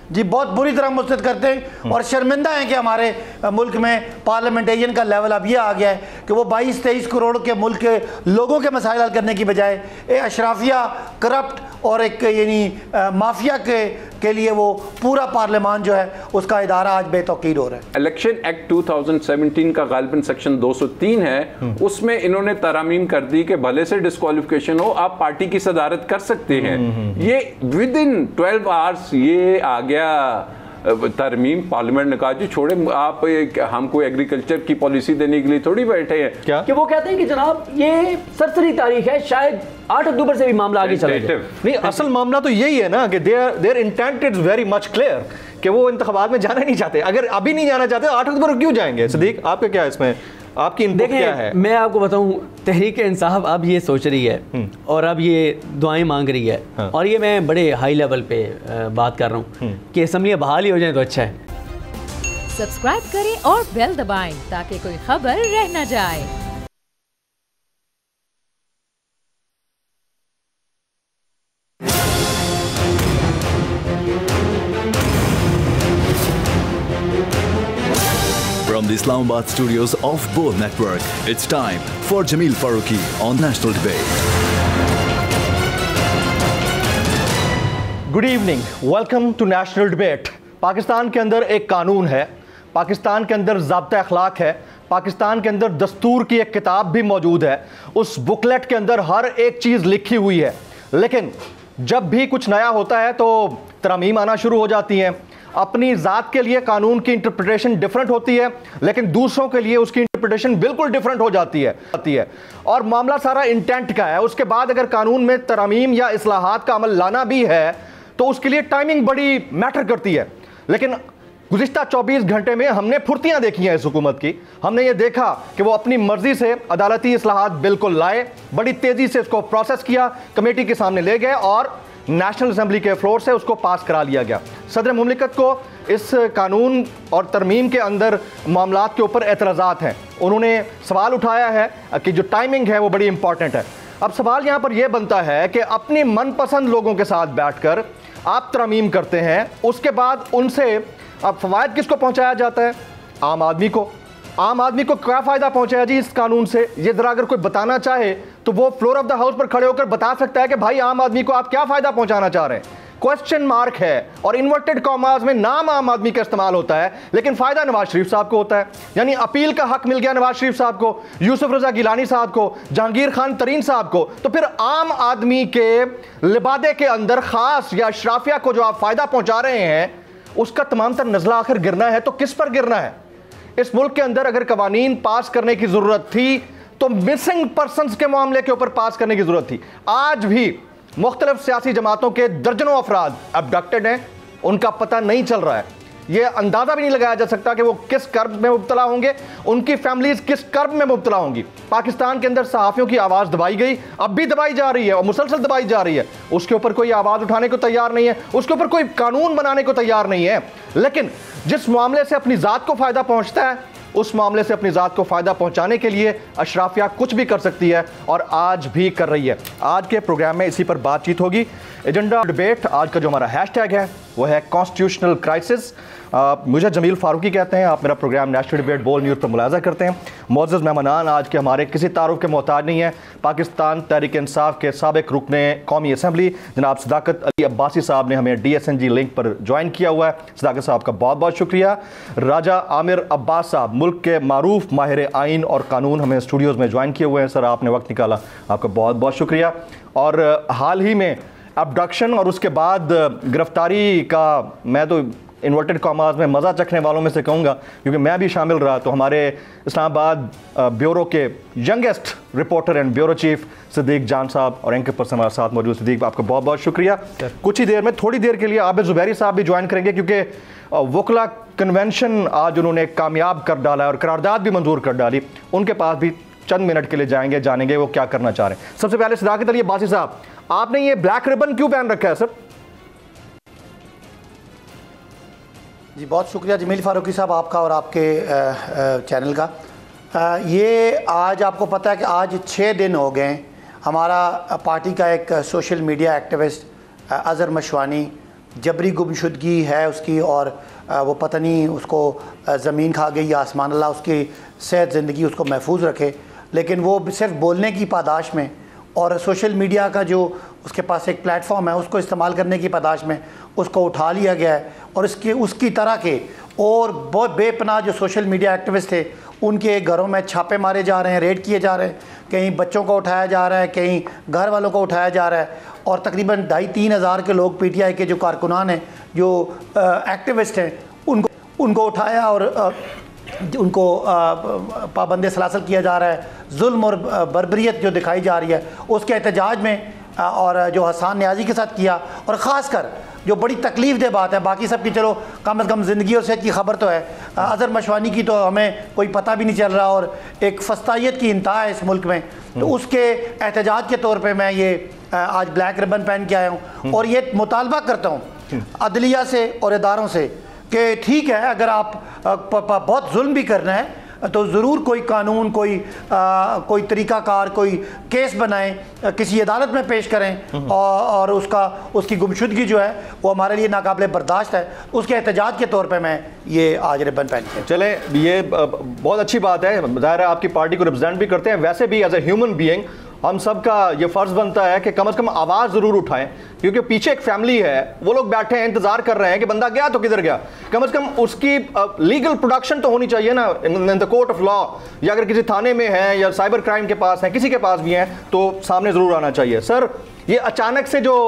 जी बहुत बुरी तरह मुस्तरद करते हैं और शर्मिंदा हैं कि हमारे मुल्क में पार्लियामेंटेरियन का लेवल अब यह आ गया है कि वो 22-23 करोड़ के मुल्क के लोगों के मसाइल हल करने की बजाय अशराफिया, करप्ट और एक यानी माफिया के लिए वो पूरा पार्लियामान जो है उसका इदारा आज बेतौकीर हो रहा है। इलेक्शन एक्ट 2017 का गालिबन सेक्शन 203 है, उसमें इन्होंने तरामीम कर दी कि भले से डिस्क्वालिफिकेशन हो, आप पार्टी की सदारत कर सकते हैं। ये विद इन 12 आवर्स ये आ गया तरमीम। पार्लियामेंट ने कहा जी छोड़े, आप हमको एग्रीकल्चर की पॉलिसी देने के लिए थोड़ी बैठे हैं क्या कि वो कहते हैं कि जनाब ये सरसरी तारीख है, शायद 8 अक्टूबर से भी मामला आगे चले जाए। नहीं, असल मामला तो यही है ना कि their intent is very much clear कि वो इंतखाबात में जाना नहीं चाहते। अगर अभी नहीं जाना चाहते 8 अक्टूबर क्यों जाएंगे? सदीक, आपका क्या है इसमें, आपकी इनपुट क्या है? मैं आपको बताऊं, तहरीक इंसाफ अब ये सोच रही है और अब ये दुआएं मांग रही है। हाँ। और ये मैं बड़े हाई लेवल पे बात कर रहा हूँ कि असम्बलियाँ बहाल ही हो जाए तो अच्छा है। सब्सक्राइब करें और बेल दबाएं ताकि कोई खबर रह न जाए। From the Islamabad studios of Bol Network, it's time for Jameel Farooqi on National Debate. Good evening, welcome to national debate. Pakistan के अंदर एक कानून है, पाकिस्तान के अंदर ज़ाब्ता अखलाक है, पाकिस्तान के अंदर दस्तूर की एक किताब भी मौजूद है। उस बुकलेट के अंदर हर एक चीज़ लिखी हुई है, लेकिन जब भी कुछ नया होता है तो तरमीम आना शुरू हो जाती हैं। अपनी ज़ात के लिए कानून की इंटरप्रिटेशन डिफरेंट होती है, लेकिन दूसरों के लिए उसकी इंटरप्रिटेशन बिल्कुल डिफरेंट हो जाती है और मामला सारा इंटेंट का है। उसके बाद अगर कानून में तरमीम या इस्लाहात का अमल लाना भी है तो उसके लिए टाइमिंग बड़ी मैटर करती है। लेकिन गुज़िश्ता 24 घंटे में हमने फुर्तियां देखी हैं इस हुकूमत की। हमने ये देखा कि वो अपनी मर्जी से अदालती इस्लाहात बिल्कुल लाए, बड़ी तेज़ी से इसको प्रोसेस किया, कमेटी के सामने ले गए और नेशनल असेंबली के फ्लोर से उसको पास करा लिया गया। सदर मुमलिकत को इस कानून और तरमीम के अंदर मामलात के ऊपर एतराज़ात हैं। उन्होंने सवाल उठाया है कि जो टाइमिंग है वो बड़ी इंपॉर्टेंट है। अब सवाल यहाँ पर यह बनता है कि अपने मनपसंद लोगों के साथ बैठकर आप तरमीम करते हैं, उसके बाद उनसे अब फ़वायद किसको पहुँचाया जाता है? आम आदमी को। आम आदमी को क्या फ़ायदा पहुँचाया जी इस कानून से? ये ज़रा अगर कोई बताना चाहे तो वो फ्लोर ऑफ द हाउस पर खड़े होकर बता सकता है कि भाई आम आदमी को आप क्या फ़ायदा पहुँचाना चाह रहे हैं। क्वेश्चन मार्क है और इन्वर्टेड कॉमास में नाम आम आदमी का इस्तेमाल होता है, लेकिन फ़ायदा नवाज शरीफ साहब को होता है। यानी अपील का हक मिल गया नवाज शरीफ साहब को, यूसुफ रज़ा गिलानी साहब को, जहांगीर खान तरीन साहब को। तो फिर आम आदमी के लिबादे के अंदर ख़ास या अशराफिया को जो आप फ़ायदा पहुँचा रहे हैं उसका तमाम तर नज़ला आखिर गिरना है तो किस पर गिरना है? इस मुल्क के अंदर अगर कवानीन पास करने की ज़रूरत थी तो मिसिंग पर्सनस के मामले के ऊपर पास करने की ज़रूरत थी। आज भी मुख्तलिफ सियासी जमातों के दर्जनों अफराद अबडक्टेड हैं, उनका पता नहीं चल रहा है। यह अंदाज़ा भी नहीं लगाया जा सकता कि वो किस कर्ब में मुब्तला होंगे, उनकी फैमिलीज किस कर्ब में मुब्तला होंगी। पाकिस्तान के अंदर सहाफ़ियों की आवाज़ दबाई गई, अब भी दबाई जा रही है और मुसलसल दबाई जा रही है। उसके ऊपर कोई आवाज़ उठाने को तैयार नहीं है, उसके ऊपर कोई कानून बनाने को तैयार नहीं है। लेकिन जिस मामले से अपनी ज़ात को फ़ायदा पहुँचता है उस मामले से अपनी ज़ात को फ़ायदा पहुंचाने के लिए अशराफिया कुछ भी कर सकती है और आज भी कर रही है। आज के प्रोग्राम में इसी पर बातचीत होगी। एजेंडा डिबेट आज का जो हमारा हैशटैग है वो है कॉन्स्टिट्यूशनल क्राइसिस। मुझे जमील फारूकी कहते हैं, आप मेरा प्रोग्राम नेशनल डिबेट बोल न्यूज़ पर मुलाज़ा करते हैं। मुअज़्ज़ज़ मेहमानान आज के हमारे किसी तारुफ के मोहताज नहीं है। पाकिस्तान तहरीक इंसाफ के साबिक़ रुकने कौमी असम्बली जनाब सदाकत अली अब्बासी साहब ने हमें DSNG लिंक पर ज्वाइन किया हुआ है। सदाकत साहब का बहुत बहुत शुक्रिया। राजा आमिर अब्बास साहब मुल्क के मारूफ माहिर आइन और कानून हमें स्टूडियोज़ में ज्वाइन किए हुए हैं। सर आपने वक्त निकाला, आपका बहुत बहुत शुक्रिया। और हाल ही में अबडक्शन और उसके बाद गिरफ्तारी का मैं तो इन्वर्टेड कॉमास में मज़ा चखने वालों में से कहूँगा, क्योंकि मैं भी शामिल रहा। तो हमारे इस्लामाबाद ब्यूरो के youngest reporter and bureau chief Siddiq Jan साहब और एंकर पर्सन हमारे साथ मौजूद। सिद्दीक आपका बहुत बहुत शुक्रिया। कुछ ही देर में, थोड़ी देर के लिए आबिद ज़ुबैरी साहब भी ज्वाइन करेंगे, क्योंकि वकला कन्वेंशन आज उन्होंने कामयाब कर डाला है और करारदाद भी मंजूर कर डाली। उनके पास भी चंद मिनट के लिए जाएंगे, जानेंगे वो क्या करना चाह रहे हैं। सबसे पहले सदाकत अली अब्बासी साहब, आपने ये ब्लैक रिबन क्यों पहन रखा है सर? जी बहुत शुक्रिया जमील फारूकी साहब आपका और आपके चैनल का। ये आज आपको पता है कि आज 6 दिन हो गए हमारा पार्टी का एक social media activist Azhar Mashwani जबरी गुमशुदगी है उसकी, और वो पता नहीं उसको ज़मीन खा गई या आसमान, अल्लाह उसकी सेहत ज़िंदगी उसको महफूज रखे, लेकिन वो सिर्फ बोलने की पादाश में और सोशल मीडिया का जो उसके पास एक प्लेटफॉर्म है उसको इस्तेमाल करने की पादाश में उसको उठा लिया गया है। और उसकी तरह के और बहुत बेपनाह जो सोशल मीडिया एक्टिविस्ट थे उनके घरों में छापे मारे जा रहे हैं, रेड किए जा रहे हैं, कहीं बच्चों को उठाया जा रहा है, कहीं घर वालों को उठाया जा रहा है, और तकरीबन 2,500-3 हज़ार के लोग PTI के जो कारकुनान हैं, जो एक्टिविस्ट हैं, उनको उठाया और उनको पाबंद सलासल किया जा रहा है। जुल्म और बर्बरियत जो दिखाई जा रही है उसके एहतजाज में और जो हसन न्याजी के साथ किया, और ख़ास कर जो बड़ी तकलीफ दे बात है, बाकी सब की चलो कम से कम ज़िंदगी और सेहत की खबर तो है, अज़हर मशवानी की तो हमें कोई पता भी नहीं चल रहा, और एक फस्तायत की इंतहा है इस मुल्क में। तो उसके एहतजाज के तौर पे मैं ये आज ब्लैक रिबन पहन के आया हूँ और ये मुतालबा करता हूँ अदलिया से और इदारों से कि ठीक है, अगर आप बहुत जुल्म भी करना है तो ज़रूर कोई कानून, कोई तरीक़ाकार, कोई केस बनाएं, किसी अदालत में पेश करें, और उसकी गुमशुदगी जो है वो हमारे लिए नाकाबिले बर्दाश्त है। उसके एहतजाज के तौर पे मैं ये आज रिबन पहन के। चले, ये बहुत अच्छी बात है, ज़ाहिर है आपकी पार्टी को रिप्रेजेंट भी करते हैं। वैसे भी एज ए ह्यूमन बीइंग हम सब का ये फ़र्ज़ बनता है कि कम से कम आवाज़ ज़रूर उठाएं, क्योंकि पीछे एक फैमिली है, वो लोग बैठे हैं, इंतज़ार कर रहे हैं कि बंदा गया तो किधर गया। कम से कम उसकी लीगल प्रोडक्शन तो होनी चाहिए ना in the court of law, या अगर किसी थाने में है या साइबर क्राइम के पास है, किसी के पास भी हैं, तो सामने ज़रूर आना चाहिए। सर, ये अचानक से जो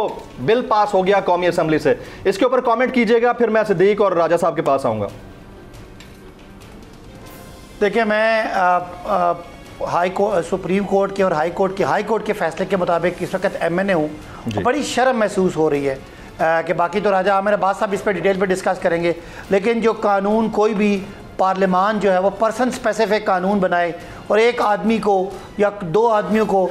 बिल पास हो गया कौमी असम्बली से, इसके ऊपर कॉमेंट कीजिएगा, फिर मैं सिद्दीक और राजा साहब के पास आऊँगा। देखिए, मैं सुप्रीम कोर्ट के और हाई कोर्ट के फैसले के मुताबिक इस वक्त MNA हूँ। बड़ी शर्म महसूस हो रही है कि बाकी तो राजा आमिर अब्बास साहब इस पर डिटेल पे डिस्कस करेंगे, लेकिन जो कानून कोई भी पार्लियामान जो है वो पर्सन स्पेसिफिक कानून बनाए और एक आदमी को या 2 आदमियों को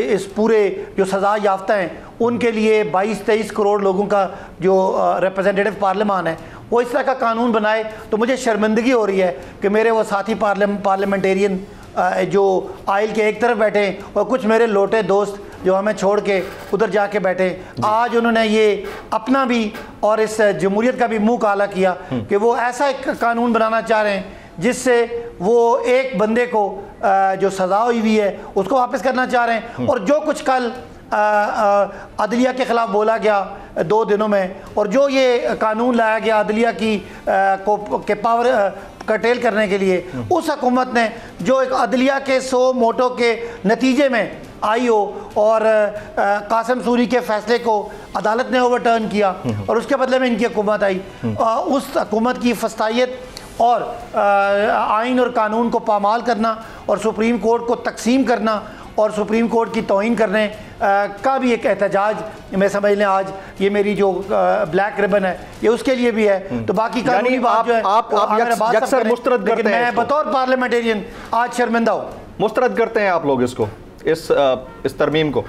इस पूरे जो सज़ा याफ्ता हैं उनके लिए 22-23 करोड़ लोगों का जो रिप्रेजेंटेटिव पार्लियामान है वो इस तरह का कानून बनाए, तो मुझे शर्मिंदगी हो रही है कि मेरे वो साथी पार्लियामेंटेरियन जो आइल के एक तरफ बैठे और कुछ मेरे लोटे दोस्त जो हमें छोड़ के उधर जाके बैठे, आज उन्होंने ये अपना भी और इस जमहूरियत का भी मुंह काला किया कि वो ऐसा एक कानून बनाना चाह रहे हैं जिससे वो एक बंदे को जो सज़ा हुई है उसको वापस करना चाह रहे हैं। और जो कुछ कल अदलिया के ख़िलाफ़ बोला गया 2 दिनों में, और जो ये कानून लाया गया अदलिया की के पावर कर्टेल करने के लिए, उस हुकूमत ने जो एक अदलिया के 100 मोटो के नतीजे में आई हो और कासिम सूरी के फैसले को अदालत ने ओवरटर्न किया और उसके बदले में इनकी हुकूमत आई, उस हुकूमत की फस्तायत और आइन और कानून को पामाल करना और सुप्रीम कोर्ट को तकसीम करना और सुप्रीम कोर्ट की तौहीन करने का भी एक एहतजाज मैं समझ लें आज ये मेरी जो ब्लैक रिबन है ये उसके लिए भी है। तो बाकी कानूनी बात जो है आप यकसर मुस्तरद करते हैं, मैं बतौर पार्लियामेंटेरियन आज शर्मिंदा हूँ। मुस्तरद करते हैं आप लोग इसको, इस तरमीम को?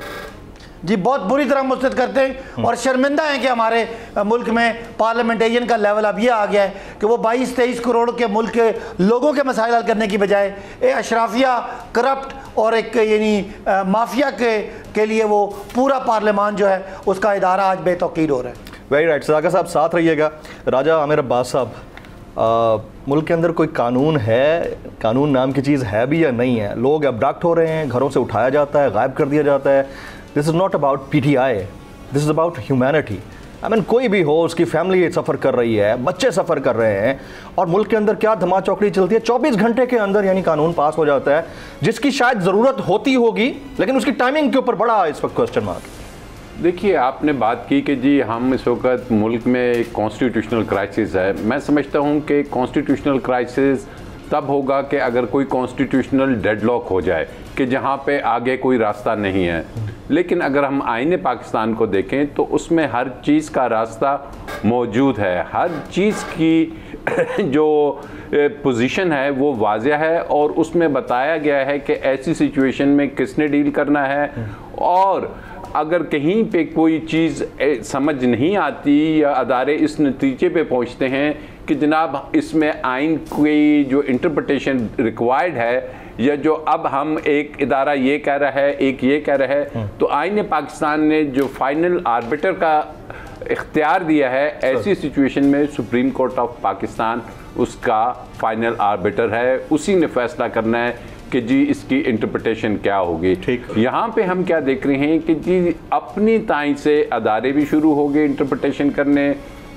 जी, बहुत बुरी तरह मुस्तरद करते हैं और शर्मिंदा हैं कि हमारे मुल्क में पार्लियामेंटेरियन का लेवल अब ये आ गया है कि वो 22-23 करोड़ के मुल्क के लोगों के मसाइल हल करने की बजाय अशराफिया, करप्ट और एक यानी माफिया के लिए वो पूरा पार्लियामान जो है उसका इदारा आज बेतौकीर हो रहा है। वेरी राइट, सदाकत साहब साथ रहिएगा। राजा आमिर अब्बास साहब, मुल्क के अंदर कोई कानून है, कानून नाम की चीज़ है भी या नहीं है? लोग अब्डक्ट हो रहे हैं, घरों से उठाया जाता है, गायब कर दिया जाता है। This is not about PTI, this is about humanity. I mean कोई भी हो, उसकी फैमिली सफ़र कर रही है, बच्चे सफ़र कर रहे हैं, और मुल्क के अंदर क्या धमा चौकड़ी चलती है। 24 घंटे के अंदर यानी कानून पास हो जाता है जिसकी शायद ज़रूरत होती होगी, लेकिन उसकी टाइमिंग के ऊपर बड़ा इस वक्त क्वेश्चन मार्क। देखिए, आपने बात की कि जी हम इस वक्त मुल्क में एक कॉन्स्टिट्यूशनल क्राइसिस है। मैं समझता हूँ कि कॉन्स्टिट्यूशनल क्राइसिस तब होगा कि अगर कोई कॉन्स्टिट्यूशनल डेडलॉक हो जाए कि जहाँ पे आगे कोई रास्ता नहीं है। लेकिन अगर हम आईने पाकिस्तान को देखें तो उसमें हर चीज़ का रास्ता मौजूद है, हर चीज़ की जो पोजीशन है वो वाज़ेह है और उसमें बताया गया है कि ऐसी सिचुएशन में किसने डील करना है, और अगर कहीं पे कोई चीज़ समझ नहीं आती या अदारे इस नतीजे पे पहुंचते हैं कि जनाब इसमें आइन की जो इंटरप्रिटेशन रिक्वायर्ड है या जो अब हम एक इदारा ये कह रहा है, एक ये कह रहा है, तो आईने पाकिस्तान ने जो फाइनल आर्बिटर का इख्तियार दिया है, ऐसी सिचुएशन में सुप्रीम कोर्ट ऑफ पाकिस्तान उसका फाइनल आर्बिटर है, उसी ने फैसला करना है कि जी इसकी इंटरप्रिटेशन क्या होगी। ठीक। यहाँ पे हम क्या देख रहे हैं कि जी अपनी ताई से अदारे भी शुरू हो गए इंटरप्रिटेशन करने,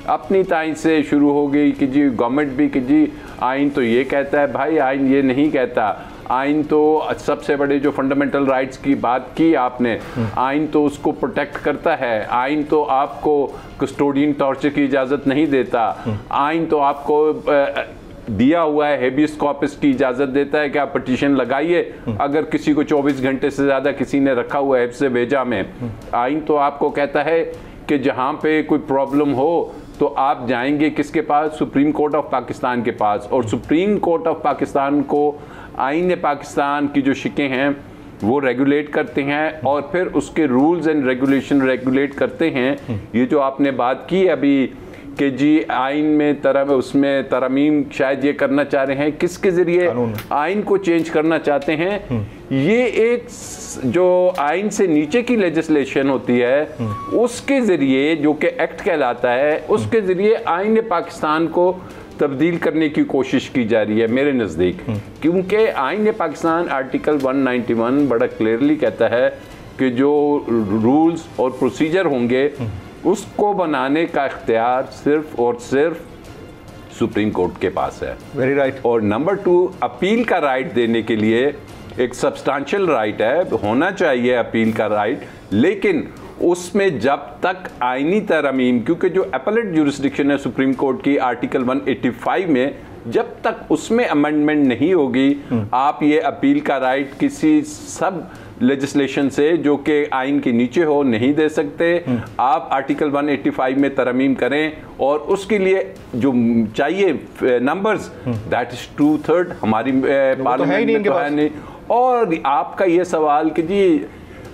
अपनी ताई से शुरू हो गई कि जी गवर्नमेंट भी कि जी आइन तो ये कहता है, भाई आइन ये नहीं कहता, आइन तो सबसे बड़े जो फंडामेंटल राइट्स की बात की आपने, आइन तो उसको प्रोटेक्ट करता है, आइन तो आपको कस्टोडियन टॉर्चर की इजाज़त नहीं देता, आइन तो आपको दिया हुआ है हेबियस कॉर्पस की इजाज़त देता है कि आप पटिशन लगाइए अगर किसी को 24 घंटे से ज़्यादा किसी ने रखा हुआ है हिफ्ज़ भेजा में। आइन तो आपको कहता है कि जहाँ पे कोई प्रॉब्लम हो तो आप जाएंगे किसके पास, सुप्रीम कोर्ट ऑफ पाकिस्तान के पास, और सुप्रीम कोर्ट ऑफ पाकिस्तान को आइन पाकिस्तान की जो शिकें हैं वो रेगुलेट करते हैं और फिर उसके रूल्स एंड रेगुलेशन रेगुलेट करते हैं। ये जो आपने बात की अभी कि जी आइन में उसमें तरमीम शायद ये करना चाह रहे हैं, किसके ज़रिए आइन को चेंज करना चाहते हैं, ये एक जो आइन से नीचे की लेजिस्लेशन होती है उसके ज़रिए, जो कि एक्ट कहलाता है, उसके ज़रिए आइन पाकिस्तान को तब्दील करने की कोशिश की जा रही है मेरे नज़दीक। क्योंकि आइन पाकिस्तान आर्टिकल 191 बड़ा क्लियरली कहता है कि जो रूल्स और प्रोसीजर होंगे उसको बनाने का इख्तियार सिर्फ और सिर्फ सुप्रीम कोर्ट के पास है। Very right. और नंबर 2, अपील का राइट देने के लिए एक सब्सटेंशियल राइट है, होना चाहिए अपील का राइट, लेकिन उसमें जब तक आईनी तरमीम, क्योंकि जो अपीलेट जुरिस्डिक्शन है सुप्रीम कोर्ट की आर्टिकल 185 में, जब तक उसमें अमेंडमेंट नहीं होगी आप ये अपील का राइट किसी सब लेजिस्लेशन से जो कि आइन के नीचे हो नहीं दे सकते। आप आर्टिकल 185 में तरमीम करें और उसके लिए जो चाहिए नंबर्स, दैट इज 2/3 हमारी पार्लियामेंट में तो है नहीं। और आपका ये सवाल कि जी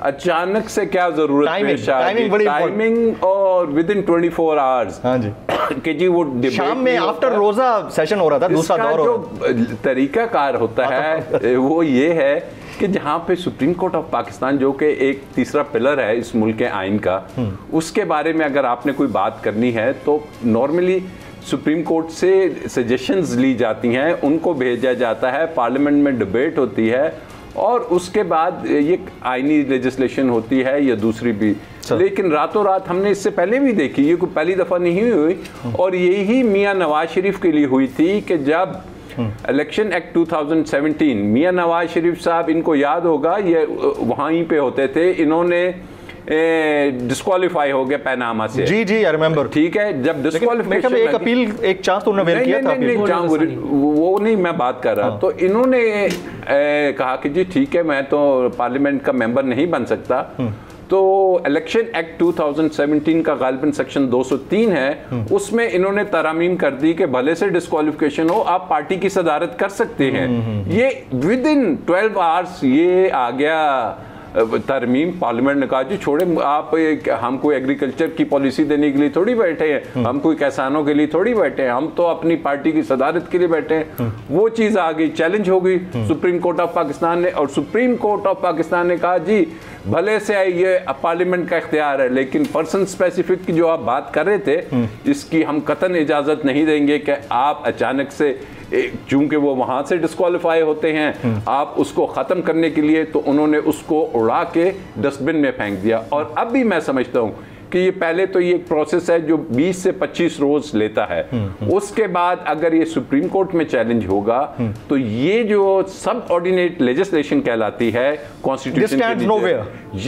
अचानक से क्या जरूरत पेश आ गई, टाइमिंग और विद इन 24 आवर्स, हाँ जी, कि जी वो शाम में आफ्टर रोजा सेशन हो रहा था, दूसरा दौर हो रहा था। जो तरीकाकार होता है वो ये है कि जहाँ पे सुप्रीम कोर्ट ऑफ पाकिस्तान जो कि एक तीसरा पिलर है इस मुल्क के आइन का, उसके बारे में अगर आपने कोई बात करनी है तो नॉर्मली सुप्रीम कोर्ट से सजेशंस ली जाती हैं, उनको भेजा जाता है, पार्लियामेंट में डिबेट होती है और उसके बाद ये आइनी लेजिस्लेशन होती है या दूसरी भी। लेकिन रातों रात हमने इससे पहले भी देखी, ये कोई पहली दफ़ा नहीं हुई, और यही मियाँ नवाज शरीफ के लिए हुई थी कि जब इलेक्शन एक्ट 2017, मियाँ नवाज शरीफ साहब, इनको याद होगा, ये वहीं पे होते थे, इन्होंने डिस्क्वालीफाई हो गया पैनामा से। जी जी, आई रिमेंबर। ठीक है, जब डिस्क्वालीफिकेशन एक अपील, एक चांस तो उन्होंने किया था, वो नहीं मैं बात कर रहा। तो इन्होंने कहा कि जी ठीक है, मैं तो पार्लियामेंट का मेंबर नहीं बन सकता, तो इलेक्शन एक्ट 2017 का गालिबन सेक्शन 203 है, उसमें इन्होंने तरामीम कर दी कि भले से डिस्क्वालिफिकेशन हो आप पार्टी की सदारत कर सकते हैं। ये विद इन 12 आवर्स ये आ गया तरमीम। पार्लियामेंट ने कहा जी छोड़े, आप हम कोई एग्रीकल्चर की पॉलिसी देने के लिए थोड़ी बैठे हैं, हम कोई किसानों के लिए थोड़ी बैठे हैं, हम तो अपनी पार्टी की सदारत के लिए बैठे हैं। वो चीज़ आ गई, चैलेंज हो गई सुप्रीम कोर्ट ऑफ पाकिस्तान ने, और सुप्रीम कोर्ट ऑफ पाकिस्तान ने कहा जी भले से ये पार्लियामेंट का इख्तियार है, लेकिन पर्सन स्पेसिफिक की जो आप बात कर रहे थे, इसकी हम कतन इजाज़त नहीं देंगे कि आप अचानक से, चूंकि वो वहां से डिस्क्वालीफाई होते हैं, आप उसको ख़त्म करने के लिए, तो उन्होंने उसको उड़ा के डस्टबिन में फेंक दिया। और अब भी मैं समझता हूँ कि ये पहले तो ये एक प्रोसेस है जो 20 से 25 रोज लेता है, उसके बाद अगर ये सुप्रीम कोर्ट में चैलेंज होगा तो ये जो सब ऑर्डिनेट लेजिस्लेशन कहलाती है कॉन्स्टिट्यूशन के नीचे,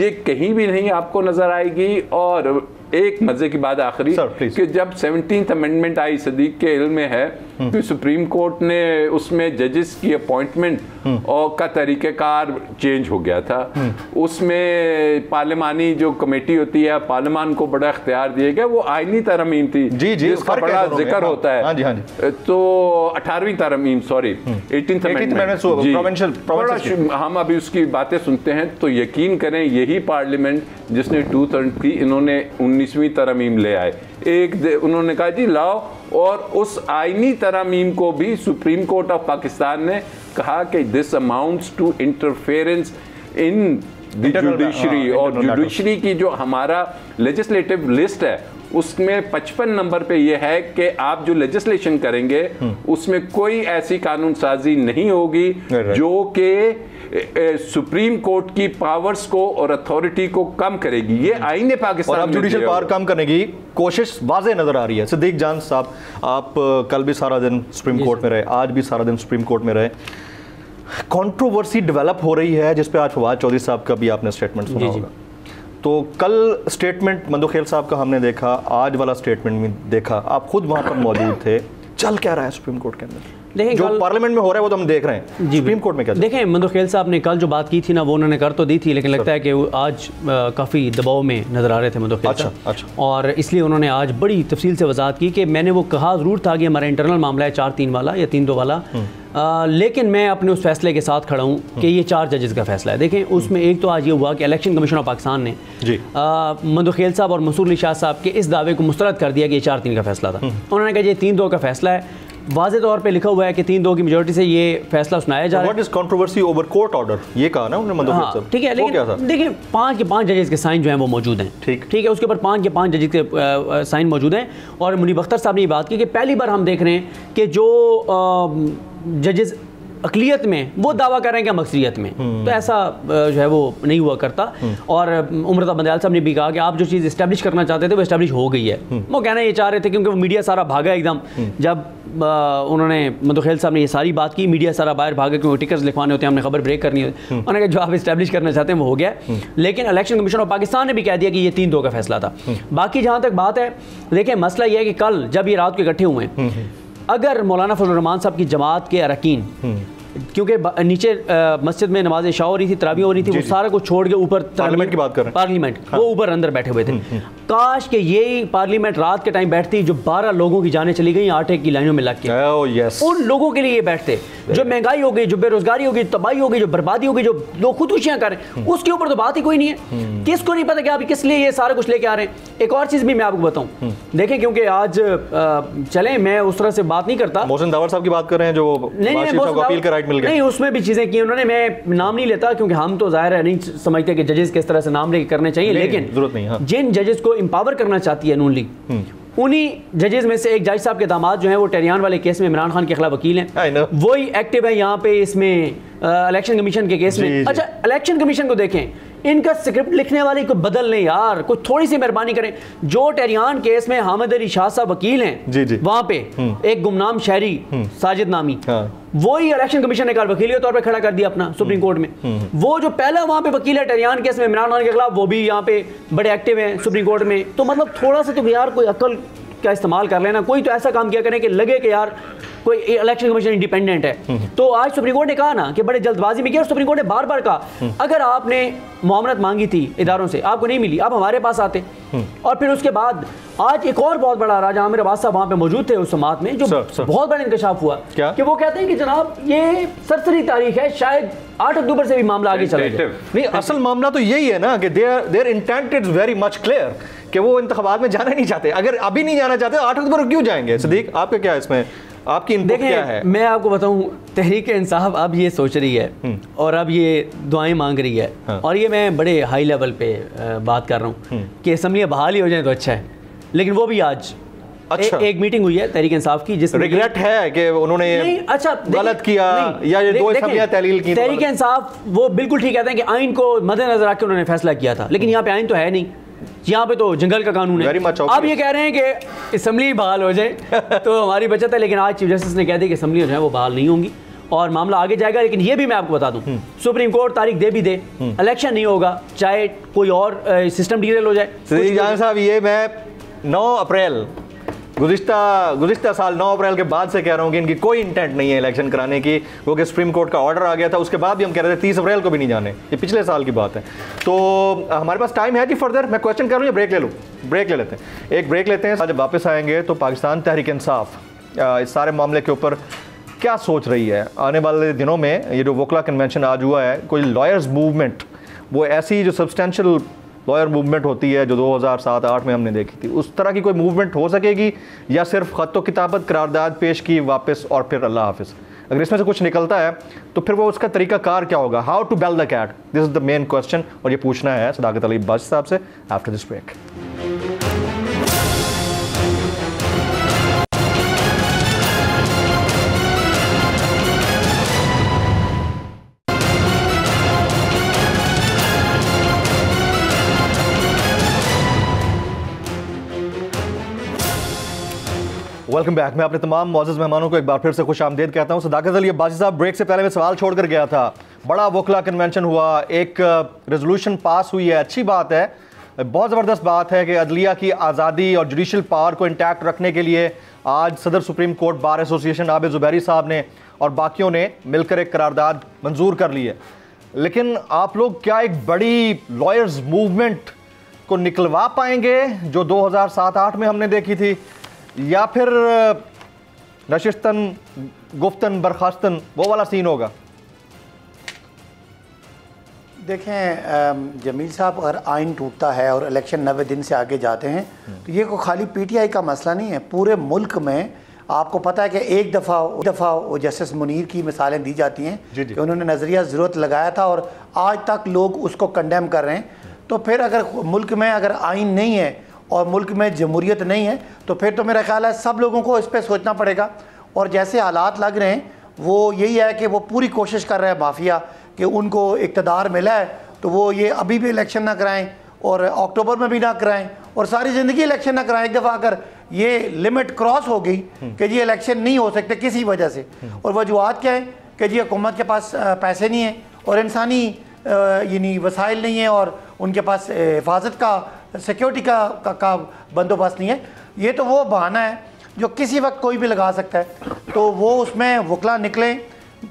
ये कहीं भी नहीं आपको नजर आएगी। और एक मजे की बात आखिरी कि जब 17th अमेंडमेंट आई, सदीक के इल्म में है कि सुप्रीम कोर्ट ने उसमें जजेस की अपॉइंटमेंट और का तरीक़ेकार चेंज हो गया था, उसमें पार्लिमानी जो कमेटी होती है, पार्लिमान को बड़ा इख्तियार दिया गया, वो आइनी तरमीम थी जिसका बड़ा जिक्र होता है। हाँ जी, हाँ जी। तो 18वीं तरमीम, सॉरी 18th अमेंडमेंट, हम अभी उसकी बातें सुनते हैं तो यकीन करें यही पार्लियामेंट जिसने 2/3 की, इन्होंने 19वीं तरमीम ले आए। उन्होंने कहा जी लाओ, और उस आईनी तरमीम को भी सुप्रीम कोर्ट ऑफ पाकिस्तान ने कहा कि this amounts to interference in the judiciary, और जुडिशरी की जो हमारा लेजिस्लेटिव लिस्ट है उसमें 55 नंबर पे ये है कि आप जो लेजिस्लेशन करेंगे उसमें कोई ऐसी कानून साजी नहीं होगी जो कि सुप्रीम कोर्ट की पावर्स को और अथॉरिटी को कम करेगी। ये आईने पाकिस्तान और जुडिशल पावर कम करने की कोशिश वाज़े नजर आ रही है। सिद्दीक जान साहब, आप कल भी सारा दिन सुप्रीम कोर्ट में रहे, आज भी सारा दिन सुप्रीम कोर्ट में रहे, कंट्रोवर्सी डेवलप हो रही है जिस पे आज फवाद चौधरी साहब का भी आपने स्टेटमेंट सुना होगा। तो कल स्टेटमेंट मंदोखेल साहब का हमने देखा, आज वाला स्टेटमेंट भी देखा, आप खुद वहां पर मौजूद थे। चल क्या रहा है सुप्रीम कोर्ट के अंदर? देखें, जो पार्लियामेंट में हो रहा है वो तो हम देख रहे हैं, सुप्रीम कोर्ट में क्या? देखें, मंदोखेल साहब ने कल जो बात की थी ना वो उन्होंने कर तो दी थी, लेकिन लगता है कि वो आज काफ़ी दबाव में नज़र आ रहे थे मंदोखेल साहब। अच्छा। और इसलिए उन्होंने आज बड़ी तफसील से वजाहत की कि मैंने वो कहा ज़रूर था कि हमारा इंटरनल मामला है 4-3 वाला या 3-2 वाला, लेकिन मैं अपने उस फैसले के साथ खड़ा हूँ कि ये 4 जजेस का फैसला है। देखें, उसमें एक तो आज ये हुआ कि इलेक्शन कमीशन ऑफ पाकिस्तान ने मंदोखेल साहब और मंसूर अली शाह साहब के इस दावे को मुस्तरद कर दिया कि ये 4-3 का फैसला था। उन्होंने कहा ये 3-2 का फैसला है। वाज़े तौर पे लिखा हुआ है कि 3-2 की मेजोरिटी से ये फैसला सुनाया जा रहा है। What is controversy over court order, ये कहा ना उन्होंने मंदोखेल साहब। ठीक है, लेकिन देखिए 5 के 5 जजेस के साइन जो हैं वो मौजूद हैं। ठीक है, उसके ऊपर 5 के 5 जजेस के साइन मौजूद हैं। और मुनीब अख्तर साहब ने ये बात की कि पहली बार हम देख रहे हैं कि जो जजेस अक़लियत में वो दावा कर रहे हैं कि हम अक्सरियत में, तो ऐसा जो है वो नहीं हुआ करता। और उमरता बंदयाल साहब ने भी कहा कि आप जो चीज़ इस्टेब्लिश करना चाहते थे वो इस्टेब्लिश हो गई है। वो कहना ये चाह रहे थे क्योंकि वो मीडिया सारा भागा एकदम, जब उन्होंने मंदोखेल साहब ने ये सारी बात की, मीडिया सारा बाहर भागा क्योंकि टिकट्स लिखवाने होते हैं, हमने खबर ब्रेक करनी होती है। उन्होंने कहा जो आप इस्टेब्लिश करना चाहते हैं वो हो गया। लेकिन इलेक्शन कमीशन ऑफ पाकिस्तान ने भी कह दिया कि ये 3-2 का फैसला था। बाकी जहाँ तक बात है, देखिए मसला ये है कि कल जब ये रात को इकट्ठे हुए हैं, अगर मौलाना फजल रहमान साहब की जमात के अरकान, क्योंकि नीचे मस्जिद में नमाज इशा हो रही थी, तरावी हो रही थी, वो सारा कुछ छोड़ के ऊपर पार्लियामेंट की बात कर रहे हैं, पार्लियामेंट वो ऊपर अंदर बैठे हुए थे। काश कि यही पार्लियामेंट रात के टाइम बैठती जो 12 लोगों की जानें चली गई आटे की लाइनों में लग के, उन लोगों के लिए ये बैठते। जो महंगाई हो गई, जो बेरोजगारी हो गई, तबाही हो गई, जो बर्बादी हो गई, जो लोग खुदकुशियां करें, उसके ऊपर तो बात ही कोई नहीं है। किसको नहीं पता कि आप किस लिए ये सारा कुछ लेके आ रहे हैं। एक और चीज भी मैं आपको बताऊं, देखें, क्योंकि आज चले मैं उस तरह से बात नहीं करता, मोहसिन दावर साहब की बात कर रहे हैं जो अपील का राइट मिल गया, नहीं उसमें भी चीजें की उन्होंने, मैं नाम नहीं लेता क्योंकि हम तो जाहिर है नहीं समझते कि जजेस किस तरह से नाम लेके करने चाहिए, लेकिन जरूरत नहीं। हाँ। जिन जजेस को एम्पावर करना चाहती है नून लीग, उन्हीं जजेस में से एक जज साहब के दामाद जो हैं वो टेरियान वाले केस में इमरान खान के खिलाफ वकील हैं, वही एक्टिव है यहाँ पे इसमें इलेक्शन कमीशन के केस में। अच्छा, इलेक्शन कमीशन को देखें, इनका स्क्रिप्ट लिखने वाले को बदल नहीं यार, कुछ थोड़ी सी मेहरबानी करें। जो टेरियान केस में हामिद अली शाह साहब वकील हैं, वहां पे एक गुमनाम शहरी साजिद नामी, वही इलेक्शन कमीशन ने कल वकील के तौर पे खड़ा कर दिया अपना सुप्रीम कोर्ट में। वो जो पहला वहां पे वकील है टेरियान केस में इमरान खान के खिलाफ, वो भी यहाँ पे बड़े एक्टिव हैं सुप्रीम कोर्ट में। तो मतलब थोड़ा सा तो यार कोई अकल का इस्तेमाल कर लेना, कोई तो ऐसा काम किया करें कि लगे कि यार कोई इलेक्शन कमीशन इंडिपेंडेंट है। तो आज सुप्रीम कोर्ट ने कहा ना कि बड़े जल्दबाजी में किया, और सुप्रीम कोर्ट ने बार बार कहा अगर आपने मुआवनत मांगी थी इदारों से, आपको नहीं मिली, आप हमारे पास आते। और फिर उसके बाद आज एक और बहुत बड़ा राजा आमिर अब्बास साहब वहां पे मौजूद थे उस समात में, जो बहुत बड़ा इंकशाफ हुआ कि वो कहते हैं कि जनाब ये सरसरी तारीख है, शायद 8 अक्टूबर से भी मामला आगे चलेगा। नहीं, असल मामला तो यही है ना कि their intent is very much clear कि वो इंतखाबात में जाना नहीं चाहते। अगर अभी नहीं जाना चाहते 8 अक्टूबर क्यों जाएंगे? सिद्दीक, आपका क्या है इसमें, आपकी इनपुट क्या है? मैं आपको बताऊं, तहरीक इंसाफ अब ये सोच रही है और अब ये दुआएं मांग रही है। हाँ। और ये मैं बड़े हाई लेवल पे बात कर रहा हूँ कि असम्बलियाँ बहाल ही हो जाए तो अच्छा है, लेकिन वो भी आज अच्छा। एक मीटिंग हुई है तहरीक इंसाफ की जिसमें रिग्रेट है कि उन्होंने गलत किया या ये 2 असम्बलियाँ तहलील की। तहरीक इंसाफ वो बिल्कुल ठीक कहते हैं कि आइन को मद्देनजर रख के उन्होंने फैसला किया था, लेकिन यहाँ पे आइन तो है नहीं, यहाँ पे तो जंगल का कानून है। आप ये कह रहे हैं कि असम्बली बहाल हो जाए तो हमारी बचत है, लेकिन आज चीफ जस्टिस ने कह दिया कि असम्बली जो है वो बहाल नहीं होंगी और मामला आगे जाएगा। लेकिन ये भी मैं आपको बता दूं, सुप्रीम कोर्ट तारीख दे भी दे, इलेक्शन नहीं होगा, चाहे कोई और सिस्टम डिटेल हो जाए। सिद्दीक जान साहब, ये मैं 9 अप्रैल गुज़िश्ता साल 9 अप्रैल के बाद से कह रहा हूँ कि इनकी कोई इंटेंट नहीं है इलेक्शन कराने की, क्योंकि सुप्रीम कोर्ट का ऑर्डर आ गया था। उसके बाद भी हम कह रहे थे 30 अप्रैल को भी नहीं जाने, ये पिछले साल की बात है। तो हमारे पास टाइम है जी फर्दर, मैं क्वेश्चन कर रहा हूँ या ब्रेक ले लूँ? ब्रेक ले लेते हैं, एक ब्रेक लेते हैं। जब वापस आएंगे तो पाकिस्तान तहरीक इंसाफ इस सारे मामले के ऊपर क्या सोच रही है आने वाले दिनों में। ये जो वकला कन्वेंशन आज हुआ है, कोई लॉयर्स मूवमेंट, वो ऐसी जो सब्सटेंशियल लॉयर मूवमेंट होती है जो 2007-8 में हमने देखी थी, उस तरह की कोई मूवमेंट हो सकेगी या सिर्फ ख़त किताबत करारदाद पेश की वापस और फिर अल्लाह हाफिज़? अगर इसमें से कुछ निकलता है तो फिर वो उसका तरीका कार क्या होगा? How to bell the cat, this is the main question, और ये पूछना है सदाकत अली बख्श साहब से after this break. Welcome back. मैं अपने तमाम मौजूद मेहमानों को एक बार फिर से खुश आमदीद कहता हूँ। सदाकत अली अब्बासी साहब, ब्रेक से पहले मैं सवाल छोड़कर गया था। बड़ा वकला कन्वेंशन हुआ, एक रेजोल्यूशन पास हुई है, अच्छी बात है, बहुत ज़बरदस्त बात है कि अदलिया की आज़ादी और जुडिशल पावर को इंटैक्ट रखने के लिए आज सदर supreme court bar association Abid Zubairi साहब ने और बाकियों ने मिलकर एक करारदाद मंजूर कर ली है। लेकिन आप लोग क्या एक बड़ी लॉयर्स मूवमेंट को निकलवा पाएंगे जो 2007-8 में हमने देखी थी, या फिर नशिस्तन गुफ्तन बर्खास्तन वो वाला सीन होगा? देखें जमील साहब, अगर आइन टूटता है और इलेक्शन 90 दिन से आगे जाते हैं तो ये कोई खाली पीटीआई का मसला नहीं है। पूरे मुल्क में आपको पता है कि एक दफ़ा जस्टिस मुनीर की मिसालें दी जाती हैं कि उन्होंने नज़रिया ज़रूरत लगाया था और आज तक लोग उसको कंडेम कर रहे हैं। तो फिर अगर मुल्क में अगर आइन नहीं है और मुल्क में जमहूरियत नहीं है तो फिर तो मेरा ख्याल है सब लोगों को इस पर सोचना पड़ेगा। और जैसे हालात लग रहे हैं वो यही है कि वो पूरी कोशिश कर रहे हैं माफिया कि उनको इक़्तिदार मिला है तो वो ये अभी भी इलेक्शन ना कराएं और अक्टूबर में भी ना कराएं और सारी ज़िंदगी इलेक्शन ना कराएं। एक दफ़ा अगर ये लिमिट क्रॉस हो गई कि जी इलेक्शन नहीं हो सकते किसी वजह से, और वजूहत क्या है कि जी हुकूमत के पास पैसे नहीं है और इंसानी यानी वसाइल नहीं है और उनके पास हिफाजत का सिक्योरिटी का बंदोबस्त नहीं है, ये तो वो बहाना है जो किसी वक्त कोई भी लगा सकता है। तो वो उसमें वकला निकले,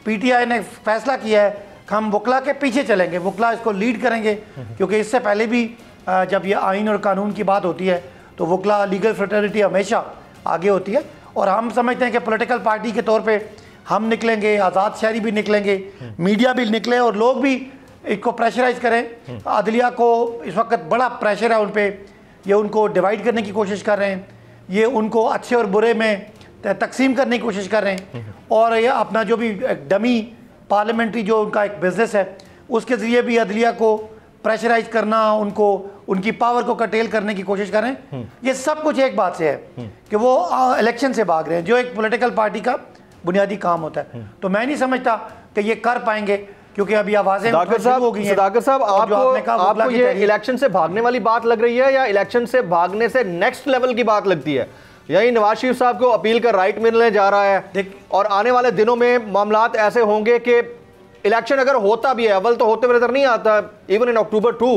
पीटीआई ने फैसला किया है कि हम वकला के पीछे चलेंगे, वकला इसको लीड करेंगे, क्योंकि इससे पहले भी जब ये आइन और कानून की बात होती है तो वकला लीगल फ्रेटर्निटी हमेशा आगे होती है। और हम समझते हैं कि पॉलिटिकल पार्टी के तौर पे हम निकलेंगे, आज़ाद शहरी भी निकलेंगे, मीडिया भी निकले और लोग भी इसको प्रेशराइज करें। अदलिया को इस वक्त बड़ा प्रेशर है उन पर, ये उनको डिवाइड करने की कोशिश कर रहे हैं, ये उनको अच्छे और बुरे में तकसीम करने की कोशिश कर रहे हैं और ये अपना जो भी डमी पार्लियामेंट्री जो उनका एक बिज़नेस है उसके ज़रिए भी अदलिया को प्रेशराइज करना, उनको उनकी पावर को कटेल करने की कोशिश कर रहे हैं। ये सब कुछ एक बात से है कि वो इलेक्शन से भाग रहे हैं जो एक पॉलिटिकल पार्टी का बुनियादी काम होता है। तो मैं नहीं समझता कि ये कर पाएंगे क्योंकि अभी आवाजें हो गई हैं। सदाकत साहब, आपको ये इलेक्शन से भागने वाली बात लग रही है या इलेक्शन से भागने से नेक्स्ट लेवल की बात लगती है? यही नवाज शरीफ साहब को अपील का राइट मिलने जा रहा है और आने वाले दिनों में मामलात ऐसे होंगे कि इलेक्शन अगर होता भी है, अव्वल तो होते हुए नजर नहीं आता, इवन इन अक्टूबर 2,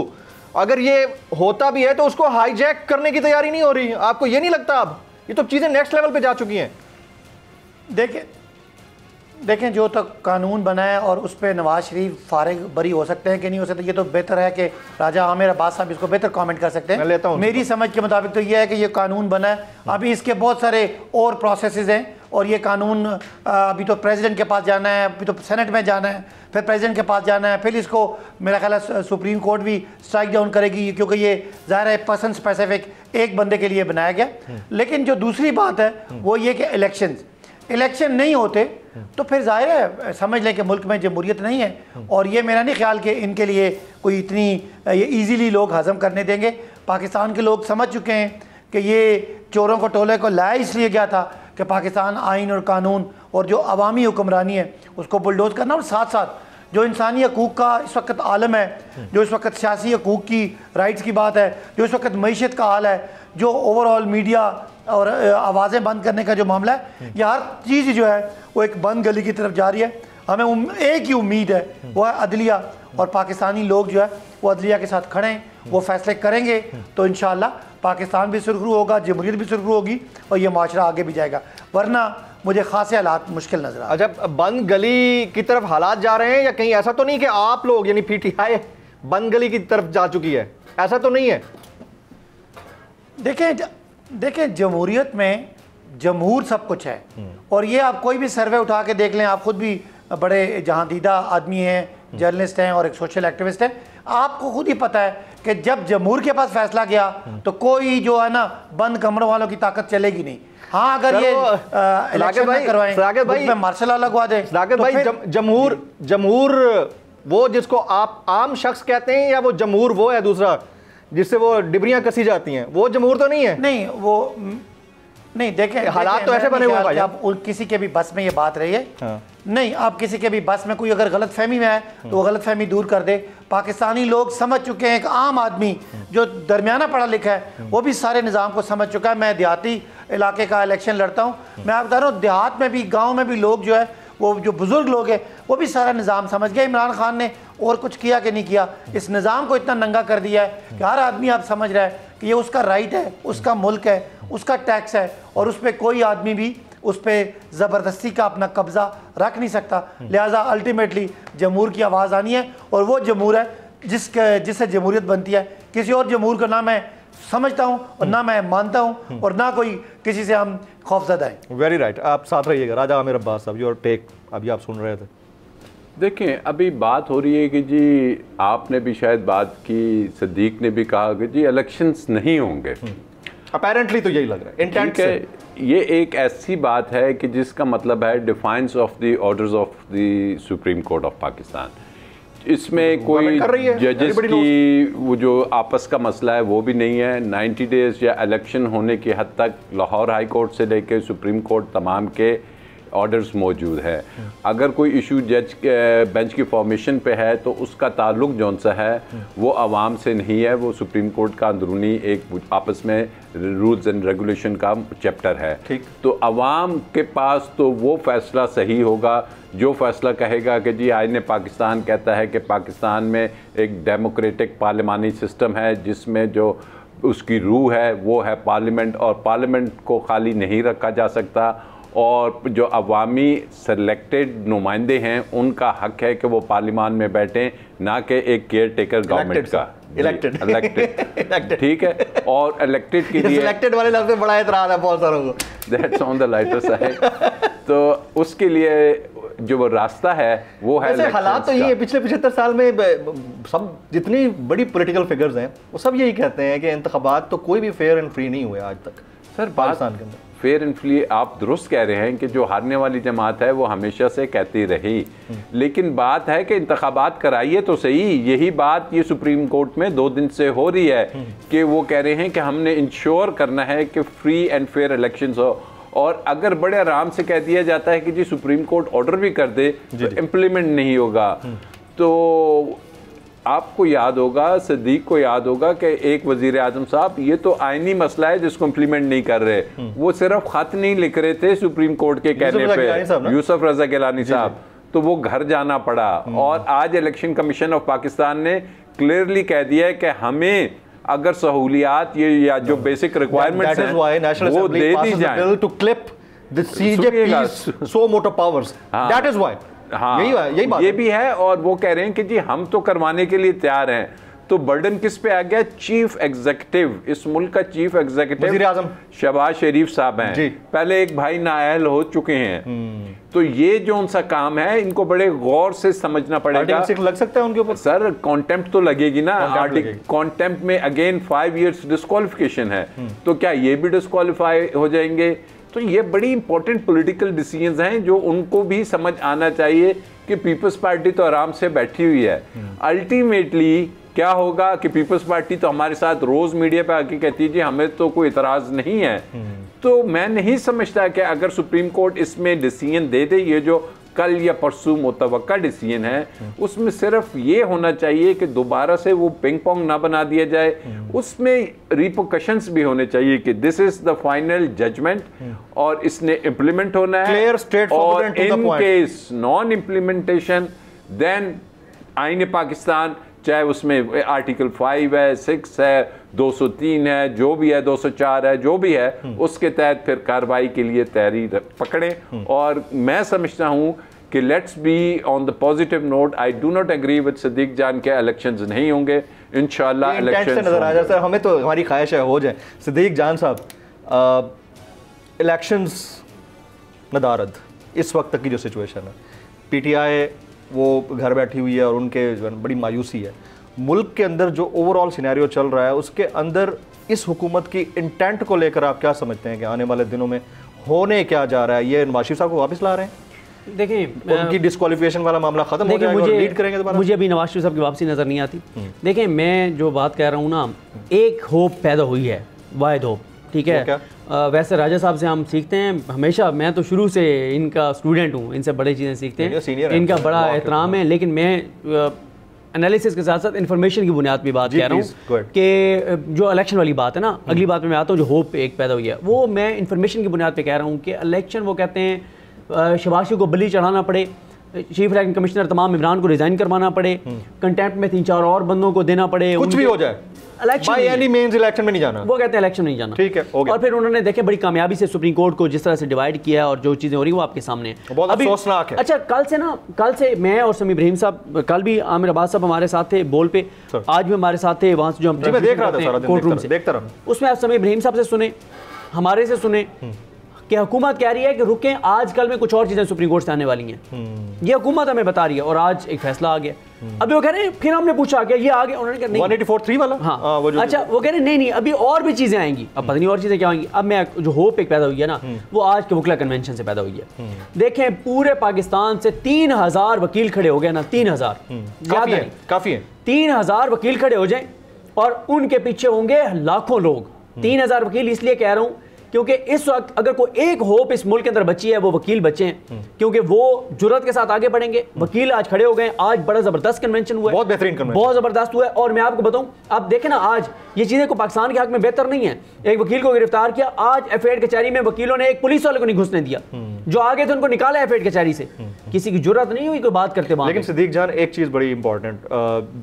अगर ये होता भी है तो उसको हाईजैक करने की तैयारी नहीं हो रही। आपको ये नहीं लगता अब ये तो चीजें नेक्स्ट लेवल पे जा चुकी हैं? देखें जो तक कानून बना है और उस पर नवाज शरीफ फारिग बरी हो सकते हैं कि नहीं हो सकते, ये तो बेहतर है कि राजा आमिर अब्बास साहब इसको बेहतर कमेंट कर सकते हैं। लेता हूं मेरी समझ के मुताबिक तो ये है कि ये कानून बना है, अभी इसके बहुत सारे और प्रोसेसेस हैं और ये कानून अभी तो प्रेसिडेंट के पास जाना है, अभी तो सेनेट में जाना है, फिर प्रेसिडेंट के पास जाना है, फिर इसको मेरा ख्याल है सुप्रीम कोर्ट भी स्ट्राइक डाउन करेगी क्योंकि ये ज़ाहिर है पर्सन स्पेसिफिक एक बंदे के लिए बनाया गया। लेकिन जो दूसरी बात है वो ये कि इलेक्शन नहीं होते तो फिर जाहिर है समझ लें कि मुल्क में जमहूरियत नहीं है और ये मेरा नहीं ख्याल कि इनके लिए कोई इतनी ये ईजीली लोग हजम करने देंगे। पाकिस्तान के लोग समझ चुके हैं कि ये चोरों को टोले को लाया इसलिए गया था कि पाकिस्तान आइन और कानून और जो अवामी हुक्मरानी है उसको बुलडोज करना और साथ साथ जो इंसानी हकूक़ का इस वक्त आलम है, जो इस वक्त सियासी हकूक़ की राइट्स की बात है, जो इस वक्त मईशत का हाल है, जो ओवरऑल मीडिया और आवाज़ें बंद करने का जो मामला है, ये हर चीज़ जो है वो एक बंद गली की तरफ जा रही है। हमें एक ही उम्मीद है, वो है अदलिया और पाकिस्तानी लोग जो है वो अदलिया के साथ खड़े हैं, वो फैसले करेंगे तो इंशाअल्लाह पाकिस्तान भी सुरखरू होगा, जमहूरियत भी सुरखरू होगी और ये माशरा आगे भी जाएगा, वरना मुझे खासे हालात मुश्किल नजर आ रहे हैं। अच्छा, बंद गली की तरफ हालात जा रहे हैं या कहीं ऐसा तो नहीं कि आप लोग यानी पीटीआई बंद गली की तरफ जा चुकी है? ऐसा तो नहीं है। देखें जमहूरियत में जमहूर सब कुछ है और ये आप कोई भी सर्वे उठा के देख लें, आप खुद भी बड़े जहांदीदा आदमी हैं, जर्नलिस्ट हैं और एक सोशल एक्टिविस्ट हैं, आपको खुद ही पता है कि जब जमहूर के पास फैसला गया तो कोई जो है ना बंद कमरों वालों की ताकत चलेगी नहीं। हाँ, अगर ये इलेक्शन में करवाएं, मार्शल लॉ लगवा दें तो जमहूर वो जिसको आप आम शख्स कहते हैं या वो जमहूर वो है दूसरा जिससे वो डिबरियां कसी जाती हैं, वो जमहूर तो नहीं है? नहीं, वो नहीं देखें, हालात तो ऐसे बने हुए हैं भाई। आप किसी के भी बस में ये बात रही है, नहीं, आप किसी के भी बस में कोई अगर गलत फहमी में है तो वो गलत फहमी दूर कर दे। पाकिस्तानी लोग समझ चुके हैं, एक आम आदमी जो दरमियाना पढ़ा लिखा है वो भी सारे निज़ाम को समझ चुका है। मैं देहाती इलाके का इलेक्शन लड़ता हूँ, मैं आप बता रहा हूँ, देहात में भी, गाँव में भी लोग जो है, वो जो बुजुर्ग लोग हैं वो भी सारा निज़ाम समझ गए। इमरान खान ने और कुछ किया कि नहीं किया, इस निज़ाम को इतना नंगा कर दिया है कि हर आदमी आप समझ रहा है कि ये उसका राइट है, उसका मुल्क है, उसका टैक्स है, और उस पर कोई आदमी भी उस पर ज़बरदस्ती का अपना कब्ज़ा रख नहीं सकता। लिहाजा अल्टीमेटली जमहूर की आवाज़ आनी है, और वो जमहूर है जिससे जमहूरियत बनती है। किसी और जमहूर को ना मैं समझता हूँ और ना मैं मानता हूँ, और ना कोई किसी से हम खौफजदा हैं। वेरी राइट, आप साथ रहिएगा। राजा आमिर अब्बास साहब, योर टेक, अभी आप सुन रहे थे। देखें, अभी बात हो रही है कि जी आपने भी शायद बात की, सिद्दीक ने भी कहा कि जी इलेक्शंस नहीं होंगे। अपेरेंटली तो यही लग रहा है, इंटेंट से। ये एक ऐसी बात है कि जिसका मतलब है defines of the orders of the supreme court of Pakistan. इसमें कोई जजेस की वो जो आपस का मसला है वो भी नहीं है। 90 डेज या इलेक्शन होने की हद तक लाहौर हाई कोर्ट से लेकर सुप्रीम कोर्ट तमाम के ऑर्डर्स मौजूद है। अगर कोई इशू जज बेंच की फॉर्मेशन पे है तो उसका ताल्लुक जौन सा है वो आवाम से नहीं है, वो सुप्रीम कोर्ट का अंदरूनी एक आपस में रूल्स एंड रेगुलेशन का चैप्टर है। ठीक, तो आवाम के पास तो वो फैसला सही होगा जो फैसला कहेगा कि जी आईने पाकिस्तान कहता है कि पाकिस्तान में एक डेमोक्रेटिक पार्लिमानी सिस्टम है जिसमें जो उसकी रूह है वो है पार्लियामेंट, और पार्लियामेंट को खाली नहीं रखा जा सकता, और जो अवामी सेलेक्टेड नुमाइंदे हैं उनका हक है कि वो पार्लियामान में बैठें, ना कि एक केयर टेकर गवर्नमेंट का। इलेक्टेड ठीक है, और इलेक्टेड के लिए इलेक्टेड वाले लफ्ज़ में बड़ा एतराज़ है बहुत सारों को, that's on the lighter side. तो उसके लिए जो वो रास्ता है वो है। हालात तो ये है, पिछले 75 साल में सब जितनी बड़ी पॉलिटिकल फिगर्स हैं वो सब यही कहते हैं कि इंतखाबात तो कोई भी फेयर एंड फ्री नहीं हुए आज तक सर। पाकिस्तान के अंदर फेयर एंड फ्री आप दुरुस्त कह रहे हैं कि जो हारने वाली जमात है वो हमेशा से कहती रही, लेकिन बात है कि इंतखाबात कराइए तो सही। यही बात ये सुप्रीम कोर्ट में 2 दिन से हो रही है कि वो कह रहे हैं कि हमने इंश्योर करना है कि फ्री एंड फेयर इलेक्शंस हो, और अगर बड़े आराम से कह दिया जाता है कि जी सुप्रीम कोर्ट ऑर्डर भी कर दे तो इम्प्लीमेंट नहीं होगा। तो आपको याद होगा, सिद्दीक को याद होगा कि एक वजीर आजम साहब, ये तो आईनी मसला है जिसको इम्प्लीमेंट नहीं कर रहे। वो सिर्फ खत नहीं लिख रहे थे सुप्रीम कोर्ट के कहने पे, यूसुफ रजा गिलानी साहब, तो वो घर जाना पड़ा। और आज इलेक्शन कमीशन ऑफ पाकिस्तान ने क्लियरली कह दिया है कि हमें अगर सहूलियात ये या जो बेसिक रिक्वायरमेंट्स हैं वो दे दी जाए to clip the CJP's suo motu powers, that is why. हाँ, यही बात ये भी है। और वो कह रहे हैं कि जी हम तो करवाने के लिए तैयार हैं। तो बर्डन किस पे आ गया? चीफ एग्जीक्यूटिव, इस मुल्क का चीफ एग्जीक्यूटिव शहबाज शरीफ साहब हैं। पहले एक भाई नाअहल हो चुके हैं। तो ये जो उनका काम है इनको बड़े गौर से समझना पड़ेगा। लग सकता है उनके ऊपर सर, कॉन्टेम्प्ट तो लगेगी ना। कॉन्टेम्प्ट में अगेन 5 years डिस्क्वालिफिकेशन है, तो क्या ये भी डिस्क्वालीफाई हो जाएंगे? तो ये बड़ी इंपॉर्टेंट पॉलिटिकल डिसीजंस हैं जो उनको भी समझ आना चाहिए कि पीपल्स पार्टी तो आराम से बैठी हुई है। अल्टीमेटली क्या होगा कि पीपल्स पार्टी तो हमारे साथ रोज मीडिया पे आके कहती है जी हमें तो कोई इतराज नहीं है। तो मैं नहीं समझता कि अगर सुप्रीम कोर्ट इसमें डिसीजन दे दे, ये जो कल या परसों मुतवक्का डिसीजन है, उसमें सिर्फ ये होना चाहिए कि दोबारा से वो पिंग पोंग ना बना दिया जाए। उसमें रिपोकशंस भी होने चाहिए कि this is the final judgement और इसने इम्प्लीमेंट होना है। और in case non implementation then आईन पाकिस्तान, चाहे उसमें आर्टिकल 5 है, 6 है, 203 है, जो भी है, 204 है, जो भी है, उसके तहत फिर कार्रवाई के लिए तैयारी पकड़ें। और मैं समझता हूँ कि let's be on the positive note. I do not agree with Siddiq Jan के इलेक्शंस नहीं होंगे, इंशाल्लाह इलेक्शंस नजर आ जाए। सर, हमें तो हमारी ख्वाहिश है हो जाए। सिद्दीक जान साहब, इलेक्शंस नदारद इस वक्त तक की जो सिचुएशन है, पीटीआई वो घर बैठी हुई है और उनके बड़ी मायूसी है। मुल्क के अंदर जो ओवरऑल सिनेरियो चल रहा है उसके अंदर इस हुकूमत की इंटेंट को लेकर आप क्या समझते हैं कि आने वाले दिनों में होने क्या जा रहा है? ये नवाज शरीफ साहब को वापस ला रहे हैं? देखें, उनकी डिस्क्वालिफिकेशन वाला मामला खत्म हो जाएगा, लीड करेंगे दोबारा? मुझे अभी नवाज शरीफ साहब की वापसी नज़र नहीं आती। देखें, मैं जो बात कह रहा हूँ ना, एक होप पैदा हुई है, वाहिद होप, ठीक है। वैसे राजा साहब से हम सीखते हैं हमेशा, मैं तो शुरू से इनका स्टूडेंट हूँ, इनसे बड़ी चीज़ें सीखते हैं, इनका बड़ा एहतराम है। लेकिन मैं एनालिसिस के साथ साथ इन्फॉर्मेशन की बुनियाद पर बात कह रहा हूँ कि जो इलेक्शन वाली बात है ना, अगली बात में मैं आता हूँ, जो होप एक पैदा हुई है, वो मैं इन्फॉर्मेशन की बुनियाद पर कह रहा हूँ कि इलेक्शन वो कहते हैं शबाशी को बलि चढ़ाना पड़े, चीफ इलेक्शन कमिश्नर तमाम इमरान को रिजाइन करवाना पड़े, कंटेम्प्ट में 3-4 और बंदों को देना पड़े, कुछ भी हो जाए, इलेक्शन में नहीं जाना, वो कहते हैं इलेक्शन नहीं जाना, ठीक है। और फिर उन्होंने देखे बड़ी कामयाबी से सुप्रीम कोर्ट को जिस तरह से डिवाइड किया और जो चीजें हो रही वो आपके सामने अभी अफसोसनाक है। अच्छा, कल से मैं और समी इब्राहिम साहब, कल भी आमिर अब्बास साहब हमारे साथ थे बोल पे, आज भी हमारे साथ थे, वहां से जो हम देख रहा था कोर्ट रूम से देखता रहा, उसमें आप समी इब्राहिम साहब से सुने, हमारे से सुने कि हुकूमत कह रही है कि रुकें, आज कल में कुछ और चीजें सुप्रीम कोर्ट से आने वाली हैं, ये हुकूमत हमें बता रही है, और आज एक फैसला आ गया। अभी वो कह रहे हैं, फिर हमने पूछा कि ये आ गया, उन्होंने कहा नहीं 184.3 वाला, हाँ अच्छा, वो कह रहे नहीं अभी और भी चीजें आएंगी, अब पता नहीं और चीजें क्या आएंगी। अब मैं जो होप एक पैदा हुई है ना, वो आज के वकला कन्वेंशन से पैदा हुई है। देखें पूरे पाकिस्तान से 3000 वकील खड़े हो गए ना, 3000 काफी है, 3000 वकील खड़े हो जाए और उनके पीछे होंगे लाखों लोग। 3000 वकील इसलिए कह रहा हूं क्योंकि इस वक्त अगर कोई एक होप इस मुल्क के अंदर बची है वो वकील बचे हैं, क्योंकि वो जुर्रत के साथ आगे बढ़ेंगे। वकील आज खड़े हो गए, आज बड़ा जबरदस्त कन्वेंशन हुआ है, बहुत बेहतरीन कन्वेंशन, बहुत जबरदस्त हुआ है। और मैं आपको बताऊं, आप देखें ना, आज ये चीजें को पाकिस्तान के हक में बेहतर नहीं है। एक वकील को गिरफ्तार किया, आज एफएड कचहरी में वकीलों ने एक पुलिस वाले को नहीं घुसने दिया, जो आगे थे उनको निकाला एफएड कचहरी से, किसी की जरूरत नहीं हुई कोई बात करते। लेकिन सिद्दीक जान, एक चीज बड़ी इंपॉर्टेंट,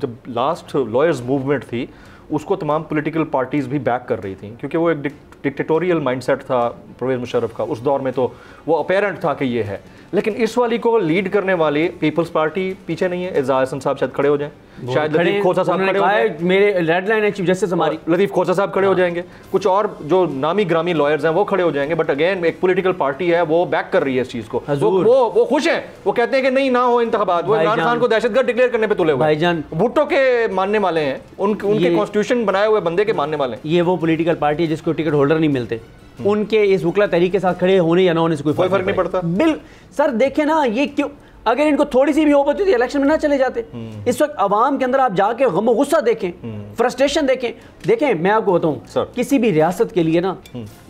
जब लास्ट लॉयर्स मूवमेंट थी उसको तमाम पॉलिटिकल पार्टीज भी बैक कर रही थी, क्योंकि वो एक डिक्टेटोरियल माइंडसेट था परवेज़ मुशर्रफ का उस दौर में, तो वो अपेरेंट था कि ये है। लेकिन इस वाली को लीड करने वाली पीपल्स पार्टी पीछे नहीं है। एजाज हसन साहब शायद खड़े हो जाएं, शायद लतीफ़ खोसा साहब खड़े हो जाएं, मेरे रेड लाइन है चीफ जस्टिस हमारी, लतीफ़ खोसा साहब खड़े हो जाएंगे, कुछ और जो नामी ग्रामी लॉयर्स हैं वो खड़े हो जाएंगे। बट अगेन एक पॉलिटिकल पार्टी है, वो बैक कर रही है इस चीज़ को, वो खुश हैं, वो कहते हैं कि नहीं ना हो इंतखाबात। वो इमरान खान को दहशतगर्द डिक्लेयर करने पर तुले हुए भाईजान, भुट्टो के मानने वाले हैं, उनके कॉन्स्टिट्यूशन बनाए हुए बंदे के मानने वाले हैं। ये वो पॉलिटिकल पार्टी है जिसको टिकट होल्डर नहीं मिलते, उनके इस वकला तहरीक के साथ खड़े होने या ना होने से कोई फर्क नहीं पड़ता। बिल सर देखें ना, ये क्यों, अगर इनको थोड़ी सी भी होप होती तो इलेक्शन में ना चले जाते। इस वक्त अवाम के अंदर आप जाके गम गुस्सा देखें, फ्रस्ट्रेशन देखें। मैं आपको बताऊं, किसी भी रियासत के लिए ना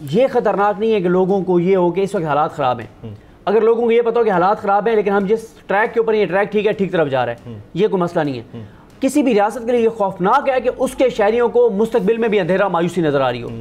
ये खतरनाक नहीं है कि लोगों को ये हो कि इस वक्त हालात खराब हैं। अगर लोगों को ये पता हो कि हालात खराब हैं, लेकिन हम जिस ट्रैक के ऊपर ये ट्रैक ठीक है, ठीक तरफ जा रहा है, ये कोई मसला नहीं है। किसी भी रियासत के लिए ये खौफनाक है कि उसके शहरियों को मुस्तकबिल में भी अंधेरा मायूसी नजर आ रही हो।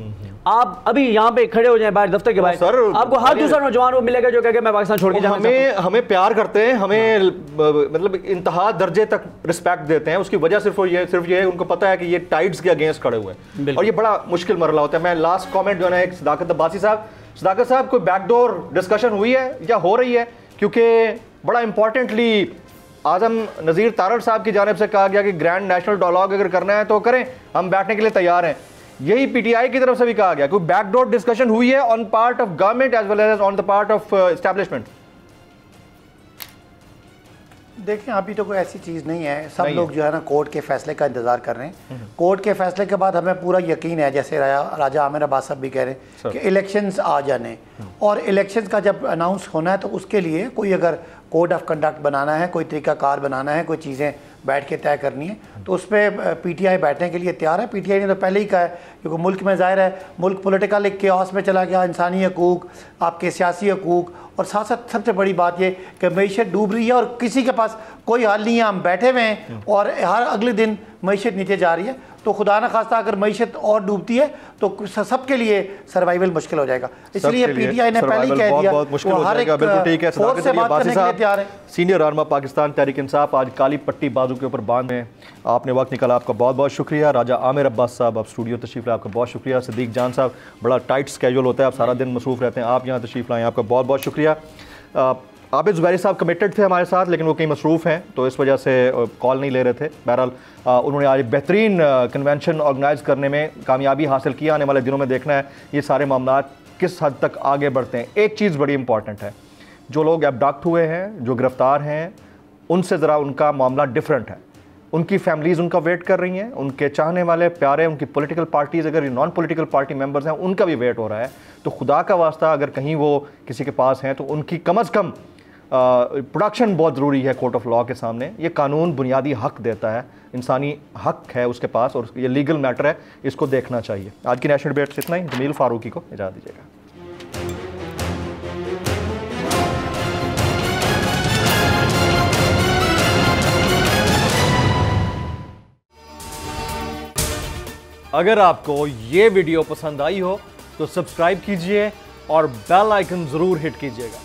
आप अभी यहाँ पे खड़े हो जाएं बाहर दफ्तर के बाहर, आपको हर दूसरा नौजवान वो मिलेगा जो कहेगा मैं पाकिस्तान छोड़ के जाना चाहता हूं। हमें प्यार करते हैं, हमें मतलब इंतहा दर्जे तक रिस्पेक्ट देते हैं। उसकी वजह सिर्फ ये है उनको पता है कि ये टाइड्स के अगेंस्ट खड़े हुए हैं, और ये बड़ा मुश्किल मरला होता है। मैं लास्ट कॉमेंट जो है एक सदाकत अब्बासी साहब, कोई बैकडोर डिस्कशन हुई है या हो रही है? क्योंकि बड़ा इंपॉर्टेंटली आजम नज़ीर तारड़ साहब की जानिब से कहा गया कि ग्रैंड नेशनल डायलॉग अगर करना है तो करें, हम बैठने के लिए तैयार हैं। यही पीटीआई की तरफ से भी कहा गया, कोई बैकडोर डिस्कशन हुई है on part of government as well as on the part of establishment? देखें, अभी तो कोई ऐसी चीज़ नहीं है। सब लोग जो है ना कोर्ट के फैसले का इंतज़ार कर रहे हैं। कोर्ट के फैसले के बाद हमें पूरा यकीन है, जैसे राजा आमिर अब्बास साहब भी कह रहे हैं कि इलेक्शंस आ जाने, और इलेक्शंस का जब अनाउंस होना है तो उसके लिए कोई अगर कोड ऑफ कंडक्ट बनाना है, कोई तरीक़ाकार बनाना है, कोई चीज़ें बैठ के तय करनी है, तो उस पर पीटीआई बैठने के लिए तैयार है। पीटीआई ने तो पहले ही कहा है, क्योंकि मुल्क में ज़ाहिर है मुल्क पॉलिटिकल एक केओस में चला गया, इंसानी हकूक़, आपके सियासी हकूक़, और साथ साथ सबसे बड़ी बात ये कि मईशत डूब रही है और किसी के पास कोई हल नहीं है। हम बैठे हुए हैं और हर अगले दिन मईशत नीचे जा रही है, तो खुदा न खास्ता अगर मईशत और डूबती है तो सबके लिए सर्वाइवल मुश्किल हो जाएगा। इसलिए पीटीआई ने पहले ही कह दिया वो हर एक फोर्स से बात करने के लिए तैयार है। सीनियर रहनुमा पाकिस्तान तहरीक इंसाफ, आज काली पट्टी बाजू के ऊपर बांध में आपने वक्त निकाला, आपका बहुत बहुत शुक्रिया। राजा आमिर अब्बास साहब, आप स्टूडियो तशरीफ लाए, आपका बहुत शुक्रिया। सिद्दीक जान साहब, बड़ा टाइट स्केड्यूल होता है, आप सारा दिन मसरूफ़ रहते हैं, आप यहाँ तशरीफ लाएँ, आपका बहुत बहुत शुक्रिया। आबिद ज़ुबैरी साहब कमिटेड थे हमारे साथ, लेकिन वो कहीं मसरूफ़ हैं तो इस वजह से कॉल नहीं ले रहे थे। बहरहाल उन्होंने आज बेहतरीन कन्वेंशन ऑर्गेनाइज़ करने में कामयाबी हासिल की। आने वाले दिनों में देखना है ये सारे मामला किस हद तक आगे बढ़ते हैं। एक चीज़ बड़ी इंपॉर्टेंट है, जो लोग एबडक्ट हुए हैं, जो गिरफ़्तार हैं, उनसे ज़रा उनका मामला डिफरेंट है। उनकी फैमिलीज़ उनका वेट कर रही हैं, उनके चाहने वाले प्यारे, उनकी पॉलिटिकल पार्टीज़, अगर ये नॉन पॉलिटिकल पार्टी मेंबर्स हैं, उनका भी वेट हो रहा है। तो खुदा का वास्ता अगर कहीं वो किसी के पास हैं तो उनकी कम अज़ कम प्रोडक्शन बहुत ज़रूरी है कोर्ट ऑफ लॉ के सामने। ये कानून बुनियादी हक देता है, इंसानी हक है उसके पास, और ये लीगल मैटर है, इसको देखना चाहिए। आज की नेशनल डिबेट से इतना ही। जमील फारूकी को इजाज़त दीजिएगा। अगर आपको ये वीडियो पसंद आई हो तो सब्सक्राइब कीजिए और बेल आइकन ज़रूर हिट कीजिएगा।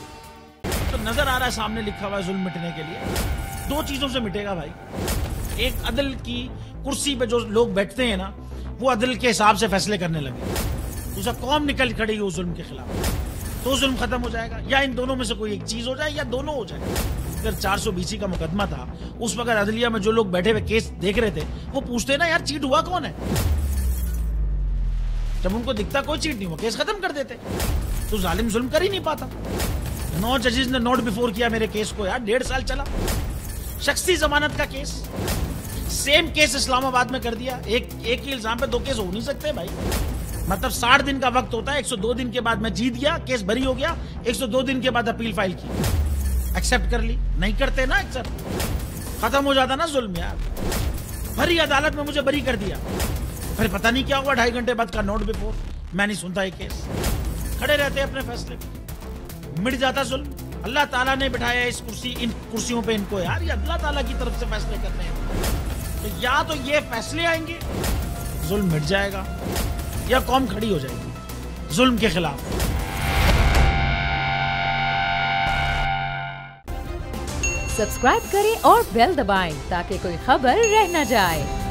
तो नजर आ रहा है सामने लिखा हुआ है जुल्म मिटने के लिए। दो चीजों से मिटेगा भाई, एक अदल की कुर्सी पे जो लोग बैठते हैं ना, वो अदल के हिसाब से फैसले करने लगे। दूसरा कौम निकल खड़ी उस जुल्म के खिलाफ, तो जुल्म खत्म हो जाएगा। या इन दोनों में से कोई एक चीज हो जाए या दोनों हो जाए। अगर 420 का मुकदमा था, उस वक्त अदलिया में जो लोग बैठे हुए केस देख रहे थे, वो पूछते ना यार चीट हुआ कौन है। जब उनको दिखता कोई चीट नहीं हुआ, केस खत्म कर देते। तो जालिम जुल्म कर ही नहीं पाता। 9 जजेस ने नोट बिफोर किया मेरे केस को यार, 1.5 साल चला। शख्सी जमानत का केस, सेम केस इस्लामाबाद में कर दिया। एक ही इल्जाम पे 2 केस हो नहीं सकते भाई। मतलब 60 दिन का वक्त होता है, 102 दिन के बाद मैं जीत गया, केस बरी हो गया, 102 दिन के बाद अपील फाइल की, एक्सेप्ट कर ली। नहीं करते ना एक्सेप्ट, खत्म हो जाता ना जुल्म यार। भरी अदालत में मुझे बरी कर दिया, फिर पता नहीं क्या हुआ, 2.5 घंटे बाद का नोट बिफोर, मैं नहीं सुनता ये केस। खड़े रहते अपने फैसले पे, मिट जाता जुल्म। अल्लाह ताला ने बिठाया इन कुर्सियों पे इनको यार, ये अल्लाह ताला की तरफ से फैसले करने हैं। तो या तो ये फैसले आएंगे, जुल्म मिट जाएगा, या कौम खड़ी हो जाएगी जुल्म के खिलाफ। सब्सक्राइब करें और बेल दबाएं ताकि कोई खबर रह न जाए।